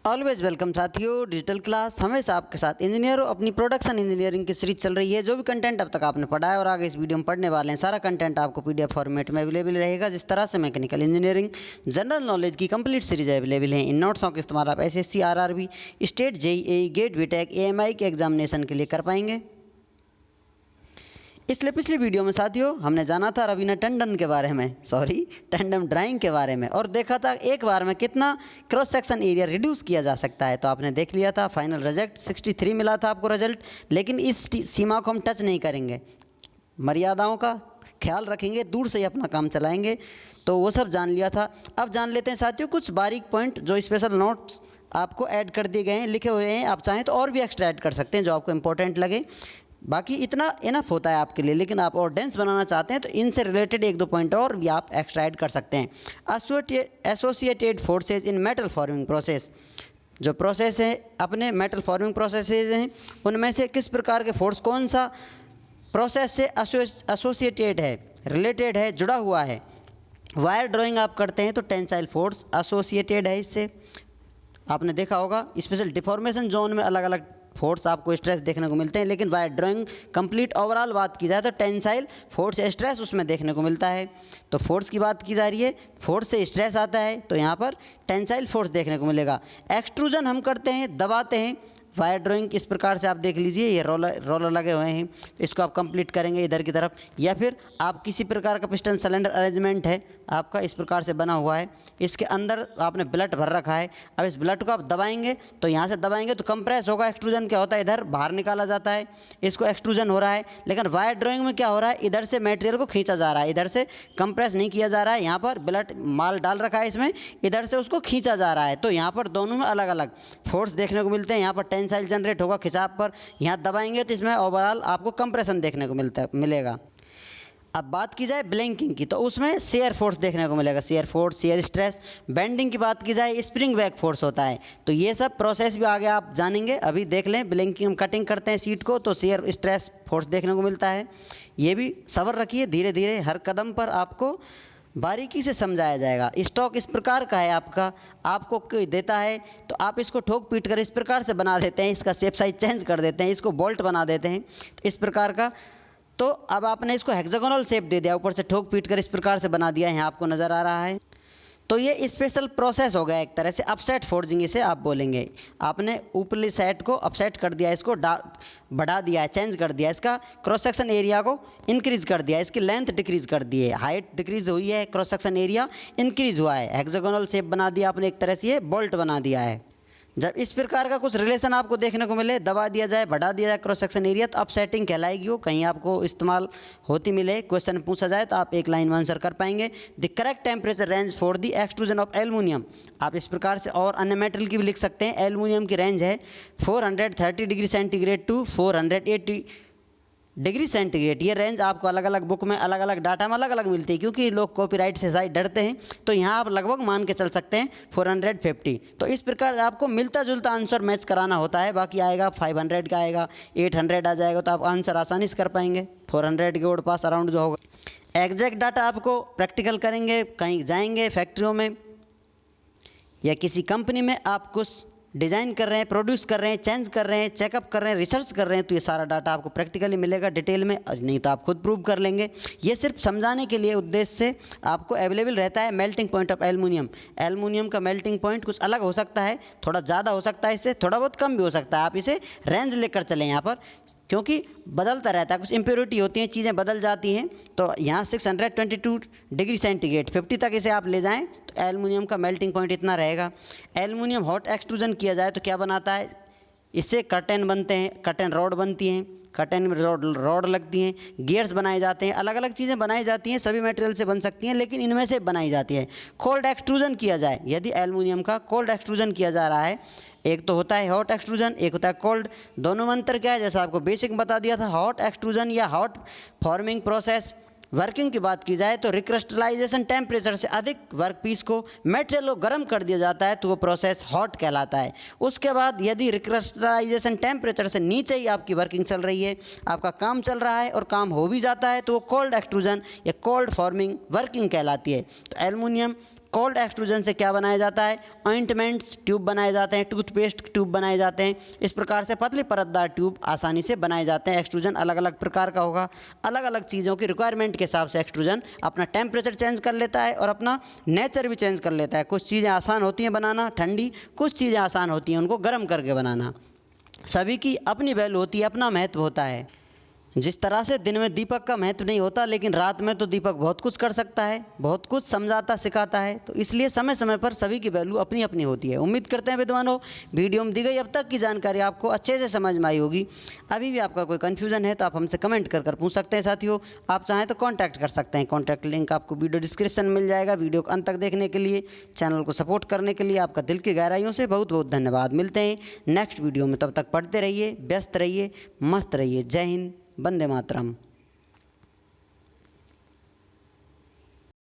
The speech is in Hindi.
ऑलवेज वेलकम साथियों। डिजिटल क्लास हमेशा आपके साथ इंजीनियरों अपनी प्रोडक्शन इंजीनियरिंग की सीरीज चल रही है। जो भी कंटेंट अब तक आपने पढ़ा है और आगे इस वीडियो में पढ़ने वाले हैं, सारा कंटेंट आपको पीडीएफ फॉर्मेट में अवेलेबल रहेगा। जिस तरह से मैकेनिकल इंजीनियरिंग जनरल नॉलेज की कंप्लीट सीरीज अवेलेबल है, इन नोट्सों का इस्तेमाल आप SSC, RRB, state, JEE, GATE, BTech, AMI के एग्जामिनेशन के लिए कर पाएंगे। इसलिए पिछली वीडियो में साथियों हमने जाना था रवीना टंडन के बारे में, टैंडम ड्राइंग के बारे में, और देखा था एक बार में कितना क्रॉस सेक्शन एरिया रिड्यूस किया जा सकता है। तो आपने देख लिया था, फाइनल रिजल्ट 63 मिला था आपको रिजल्ट। लेकिन इस सीमा को हम टच नहीं करेंगे, मर्यादाओं का ख्याल रखेंगे, दूर से ही अपना काम चलाएंगे। तो वो सब जान लिया था। अब जान लेते हैं साथियों कुछ बारीक पॉइंट जो स्पेशल नोट्स आपको ऐड कर दिए गए हैं, लिखे हुए हैं। आप चाहें तो और भी एक्स्ट्रा ऐड कर सकते हैं जो आपको इंपॉर्टेंट लगे। बाकी इतना इनफ होता है आपके लिए, लेकिन आप और डेंस बनाना चाहते हैं तो इनसे रिलेटेड एक दो पॉइंट और भी आप एक्स्ट्रा ऐड कर सकते हैं। Associated forces in metal forming process, जो प्रोसेस है अपने मेटल फॉर्मिंग प्रोसेसेज हैं, उनमें से किस प्रकार के फोर्स कौन सा प्रोसेस से एसोसिएटेड है, रिलेटेड है, जुड़ा हुआ है। वायर ड्राइंग आप करते हैं तो टेंसाइल फोर्स एसोसिएटेड है इससे। आपने देखा होगा स्पेशल डिफॉर्मेशन जोन में अलग अलग फोर्स आपको स्ट्रेस देखने को मिलते हैं, लेकिन वायर ड्राइंग कंप्लीट ओवरऑल बात की जाए तो टेंसाइल फोर्स स्ट्रेस उसमें देखने को मिलता है। तो फोर्स की बात की जा रही है, फोर्स से स्ट्रेस आता है तो यहाँ पर टेंसाइल फोर्स देखने को मिलेगा। एक्सट्रूजन हम करते हैं, दबाते हैं। वायर ड्राइंग इस प्रकार से आप देख लीजिए, ये रोलर लगे हुए हैं, तो इसको आप कंप्लीट करेंगे इधर की तरफ, या फिर आप किसी प्रकार का पिस्टन सिलेंडर अरेंजमेंट है आपका, इस प्रकार से बना हुआ है, इसके अंदर आपने ब्लट भर रखा है। अब इस ब्लट को आप दबाएंगे तो यहाँ से दबाएंगे तो कंप्रेस होगा। एक्सट्रूजन क्या होता है, इधर बाहर निकाला जाता है, इसको एक्सट्रूजन हो रहा है। लेकिन वायर ड्राइंग में क्या हो रहा है, इधर से मटेरियल को खींचा जा रहा है, इधर से कंप्रेस नहीं किया जा रहा है। यहाँ पर ब्लट माल डाल रखा है इसमें, इधर से उसको खींचा जा रहा है। तो यहाँ पर दोनों में अलग अलग फोर्स देखने को मिलते हैं। यहाँ पर टेंसाइल जनरेट होगा खिंचाव पर, यहाँ दबाएंगे तो इसमें ओवरऑल आपको कंप्रेशन देखने को मिलेगा। अब बात की जाए ब्लैंकिंग की, तो उसमें शेयर फोर्स देखने को मिलेगा, shear force, shear stress. Bending की बात की जाए स्प्रिंग बैक फोर्स होता है। तो ये सब प्रोसेस भी आगे आप जानेंगे, अभी देख लें। ब्लैंकिंग हम कटिंग करते हैं सीट को तो शेयर स्ट्रेस फोर्स देखने को मिलता है। ये भी सब्र रखिए, धीरे धीरे हर कदम पर आपको बारीकी से समझाया जाएगा। स्टॉक इस प्रकार का है आपको कोई देता है तो आप इसको ठोक पीट कर इस प्रकार से बना देते हैं, इसका शेप साइज चेंज कर देते हैं, इसको बोल्ट बना देते हैं इस प्रकार का। तो अब आपने इसको हेक्सागोनल शेप दे दिया, ऊपर से ठोक पीट कर इस प्रकार से बना दिया है, आपको नज़र आ रहा है। तो ये स्पेशल प्रोसेस हो गया एक तरह से, अपसेट फोर्जिंग इसे आप बोलेंगे। आपने ऊपरली सेट को अपसेट कर दिया, इसको बढ़ा दिया है, चेंज कर दिया, इसका क्रॉस सेक्शन एरिया को इंक्रीज़ कर दिया, इसकी लेंथ डिक्रीज़ कर दी है, हाइट डिक्रीज़ हुई है, क्रॉस सेक्शन एरिया इंक्रीज़ हुआ है, हेक्सागोनल शेप बना दिया आपने, एक तरह से ये बोल्ट बना दिया है। जब इस प्रकार का कुछ रिलेशन आपको देखने को मिले, दबा दिया जाए, बढ़ा दिया जाए क्रॉस सेक्शन एरिया, तो अपसेटिंग कहलाएगी। वो कहीं आपको इस्तेमाल होती मिले, क्वेश्चन पूछा जाए तो आप एक लाइन में आंसर कर पाएंगे। The correct temperature range for the extrusion of aluminium, आप इस प्रकार से और अन्य मेटल की भी लिख सकते हैं। एल्युमिनियम की रेंज है 430 degree centigrade to 480 degree centigrade. ये रेंज आपको अलग अलग बुक में अलग अलग डाटा में अलग अलग मिलती है, क्योंकि लोग कॉपीराइट से शायद डरते हैं। तो यहाँ आप लगभग मान के चल सकते हैं 450। तो इस प्रकार से आपको मिलता जुलता आंसर मैच कराना होता है। बाकी आएगा 500 का आएगा, 800 आ जाएगा, तो आप आंसर आसानी से कर पाएंगे 400 के ओर पास अराउंड जो होगा। एग्जैक्ट डाटा आपको प्रैक्टिकल करेंगे, कहीं जाएंगे फैक्ट्रियों में या किसी कंपनी में, आप कुछ डिज़ाइन कर रहे हैं, प्रोड्यूस कर रहे हैं, चेंज कर रहे हैं, चेकअप कर रहे हैं, रिसर्च कर रहे हैं, तो ये सारा डाटा आपको प्रैक्टिकली मिलेगा डिटेल में, नहीं तो आप खुद प्रूव कर लेंगे। ये सिर्फ समझाने के लिए उद्देश्य से आपको अवेलेबल रहता है। Melting point of aluminium, aluminium का मेल्टिंग पॉइंट कुछ अलग हो सकता है, थोड़ा ज़्यादा हो सकता है, इससे थोड़ा बहुत कम भी हो सकता है। आप इसे रेंज लेकर चलें यहाँ पर, क्योंकि बदलता रहता है, कुछ इम्प्योरिटी होती हैं, चीज़ें बदल जाती हैं। तो यहाँ 622 डिग्री सेंटीग्रेड 50 तक इसे आप ले जाएं तो एल्युमिनियम का मेल्टिंग पॉइंट इतना रहेगा। एल्युमिनियम हॉट एक्सट्रूजन किया जाए तो क्या बनाता है, इससे कर्टेन बनते हैं, कर्टेन रॉड बनती हैं, कर्टेन में रॉड लगती हैं, गियर्स बनाए जाते हैं, अलग अलग चीज़ें बनाई जाती हैं, सभी मटेरियल से बन सकती हैं, लेकिन इनमें से बनाई जाती है। कोल्ड एक्सट्रूजन किया जाए, यदि एल्युमिनियम का कोल्ड एक्सट्रूजन किया जा रहा है, एक तो होता है हॉट एक्सट्रूजन, एक होता है कोल्ड। दोनों में अंतर क्या है, जैसा आपको बेसिक बता दिया था। हॉट एक्सट्रूजन या हॉट फॉर्मिंग प्रोसेस वर्किंग की बात की जाए तो रिक्रिस्टलाइजेशन टेम्परेचर से अधिक वर्कपीस को मटेरियल को गर्म कर दिया जाता है, तो वो प्रोसेस हॉट कहलाता है। उसके बाद यदि रिक्रिस्टलाइजेशन टेम्परेचर से नीचे ही आपकी वर्किंग चल रही है, आपका काम चल रहा है और काम हो भी जाता है, तो वो कोल्ड एक्सट्रूजन या कोल्ड फॉर्मिंग वर्किंग कहलाती है। तो एल्युमिनियम कोल्ड एक्सट्रूजन से क्या बनाया जाता है, ऑइंटमेंट्स ट्यूब बनाए जाते हैं, टूथपेस्ट ट्यूब बनाए जाते हैं। इस प्रकार से पतली परतदार ट्यूब आसानी से बनाए जाते हैं। एक्सट्रूजन अलग अलग प्रकार का होगा, अलग अलग चीज़ों की रिक्वायरमेंट के हिसाब से एक्सट्रूजन अपना टेम्परेचर चेंज कर लेता है और अपना नेचर भी चेंज कर लेता है। कुछ चीज़ें आसान होती हैं बनाना ठंडी, कुछ चीज़ें आसान होती हैं उनको गर्म करके बनाना। सभी की अपनी वैल्यू होती है, अपना महत्व होता है। जिस तरह से दिन में दीपक का महत्व नहीं होता, लेकिन रात में तो दीपक बहुत कुछ कर सकता है, बहुत कुछ समझाता सिखाता है। तो इसलिए समय समय पर सभी की वैल्यू अपनी अपनी होती है। उम्मीद करते हैं विद्वानों वीडियो में दी गई अब तक की जानकारी आपको अच्छे से समझ में आई होगी। अभी भी आपका कोई कन्फ्यूज़न है तो आप हमसे कमेंट कर पूछ सकते हैं। साथियों, आप चाहें तो कॉन्टैक्ट कर सकते हैं। कॉन्टैक्ट लिंक आपको वीडियो डिस्क्रिप्शन में मिल जाएगा। वीडियो को अंत तक देखने के लिए, चैनल को सपोर्ट करने के लिए आपका दिल की गहराइयों से बहुत बहुत धन्यवाद। मिलते हैं नेक्स्ट वीडियो में, तब तक पढ़ते रहिए, व्यस्त रहिए, मस्त रहिए। जय हिंद, वंदे मातरम।